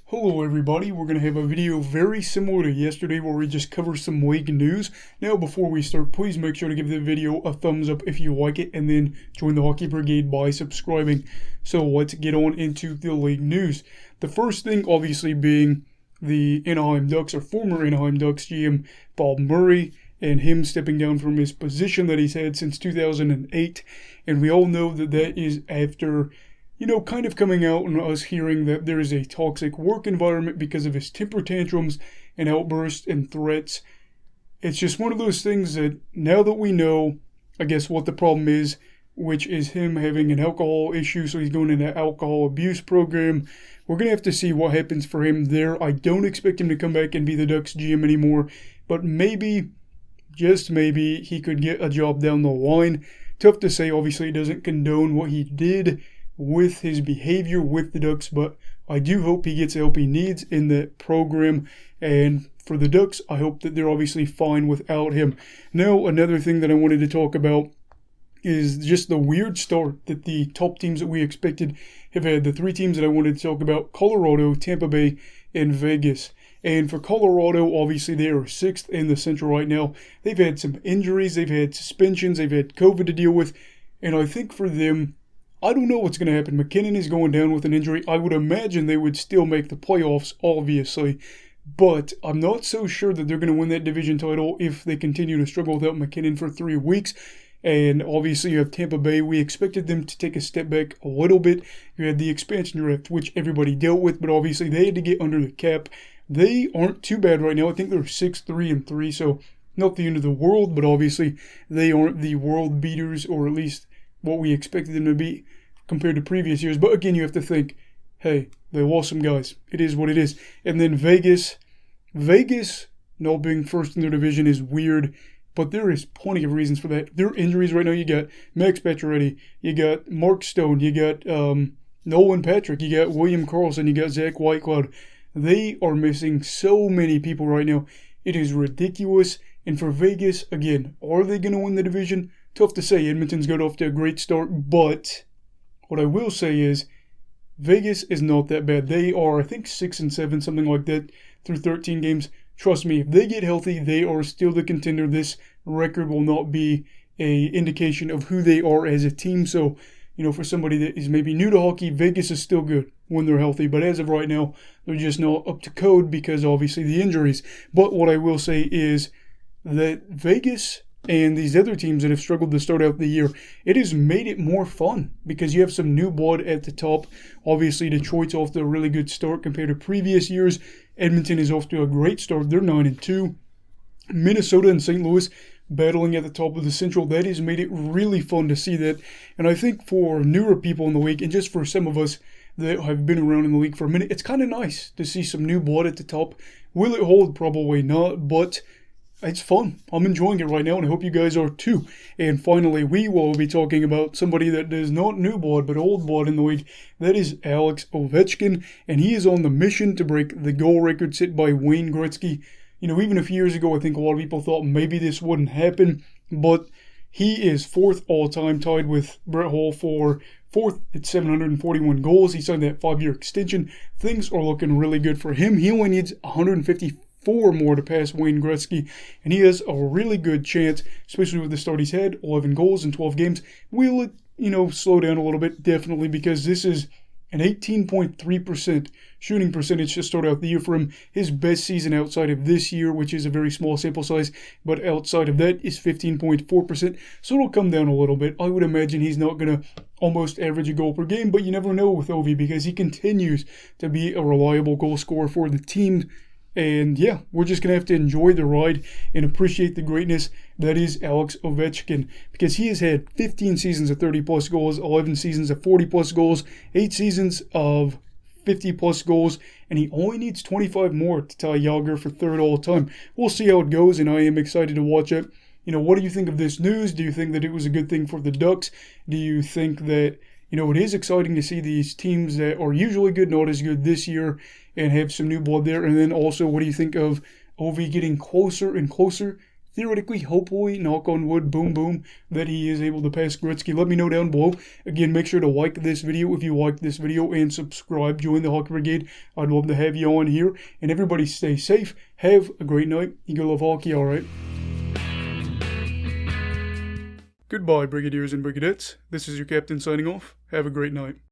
Hello everybody, we're going to have a video very similar to yesterday where we just cover some league news. Now before we start, please make sure to give the video a thumbs up if you like it and then join the Hockey Brigade by subscribing. So let's get on into the league news. The first thing obviously being the Anaheim Ducks, or former Anaheim Ducks GM Bob Murray, and him stepping down from his position that he's had since 2008. And we all know that that is after kind of coming out and us hearing that there is a toxic work environment because of his temper tantrums and outbursts and threats. It's just one of those things that now that we know, I guess, what the problem is, which is him having an alcohol issue, so he's going in an alcohol abuse program. We're going to have to see what happens for him there. I don't expect him to come back and be the Ducks GM anymore, but maybe, just maybe, he could get a job down the line. Tough to say. Obviously, it doesn't condone what he did with his behavior with the Ducks, but I do hope he gets the help he needs in that program. And for the Ducks, I hope that they're obviously fine without him. Now, another thing that I wanted to talk about is just the weird start that the top teams that we expected have had. The three teams that I wanted to talk about: Colorado, Tampa Bay, and Vegas. And for Colorado, obviously they are 6th in the Central right now. They've had some injuries, they've had suspensions, they've had COVID to deal with, and I think for them, I don't know what's going to happen. McKinnon is going down with an injury. I would imagine they would still make the playoffs, obviously. But I'm not so sure that they're going to win that division title if they continue to struggle without McKinnon for 3 weeks. And obviously you have Tampa Bay. We expected them to take a step back a little bit. You had the expansion draft, which everybody dealt with, but obviously they had to get under the cap. They aren't too bad right now. I think they're 6-3-3, so not the end of the world, but obviously they aren't the world beaters, or at least what we expected them to be compared to previous years. But again, you have to think, hey, they lost some guys. It is what it is. And then Vegas not being first in their division is weird, but there is plenty of reasons for that. Their injuries right now, you got Max Pacioretty, you got Mark Stone, you got Nolan Patrick, you got William Karlsson, you got Zach Whitecloud. They are missing so many people right now. It is ridiculous. And for Vegas, again, are they going to win the division? Tough to say. Edmonton's got off to a great start, but what I will say is Vegas is not that bad. They are, I think, 6-7, something like that, through 13 games. Trust me, if they get healthy, they are still the contender. This record will not be an indication of who they are as a team. So, for somebody that is maybe new to hockey, Vegas is still good when they're healthy. But as of right now, they're just not up to code because obviously the injuries. But what I will say is that Vegas and these other teams that have struggled to start out the year, it has made it more fun because you have some new blood at the top. Obviously, Detroit's off to a really good start compared to previous years. Edmonton is off to a great start. They're 9-2. Minnesota and St. Louis battling at the top of the Central. That has made it really fun to see that. And I think for newer people in the league, and just for some of us that have been around in the league for a minute, it's kind of nice to see some new blood at the top. Will it hold? Probably not, but it's fun. I'm enjoying it right now, and I hope you guys are too. And finally, we will be talking about somebody that is not new blood, but old blood in the league. That is Alex Ovechkin, and he is on the mission to break the goal record set by Wayne Gretzky. Even a few years ago, I think a lot of people thought maybe this wouldn't happen, but he is 4th all-time, tied with Brett Hull for 4th at 741 goals. He signed that 5-year extension. Things are looking really good for him. He only needs 154 more to pass Wayne Gretzky, and he has a really good chance, especially with the start he's had, 11 goals in 12 games. Will it, slow down a little bit? Definitely, because this is an 18.3% shooting percentage to start out the year for him. His best season outside of this year, which is a very small sample size, but outside of that is 15.4%. So it'll come down a little bit. I would imagine he's not going to almost average a goal per game, but you never know with Ovi because he continues to be a reliable goal scorer for the team. And yeah, we're just going to have to enjoy the ride and appreciate the greatness that is Alex Ovechkin, because he has had 15 seasons of 30-plus goals, 11 seasons of 40-plus goals, 8 seasons of 50-plus goals, and he only needs 25 more to tie Yager for 3rd all-time. We'll see how it goes, and I am excited to watch it. What do you think of this news? Do you think that it was a good thing for the Ducks? Do you think that it is exciting to see these teams that are usually good, not as good this year, and have some new blood there? And then also, what do you think of Ovi getting closer and closer theoretically, hopefully, knock on wood, boom, boom, that he is able to pass Gretzky. Let me know down below. Again, make sure to like this video if you like this video and subscribe. Join the Hockey Brigade. I'd love to have you on here. And everybody stay safe. Have a great night. You go love hockey, alright? Goodbye, Brigadiers and Brigadettes. This is your captain signing off. Have a great night.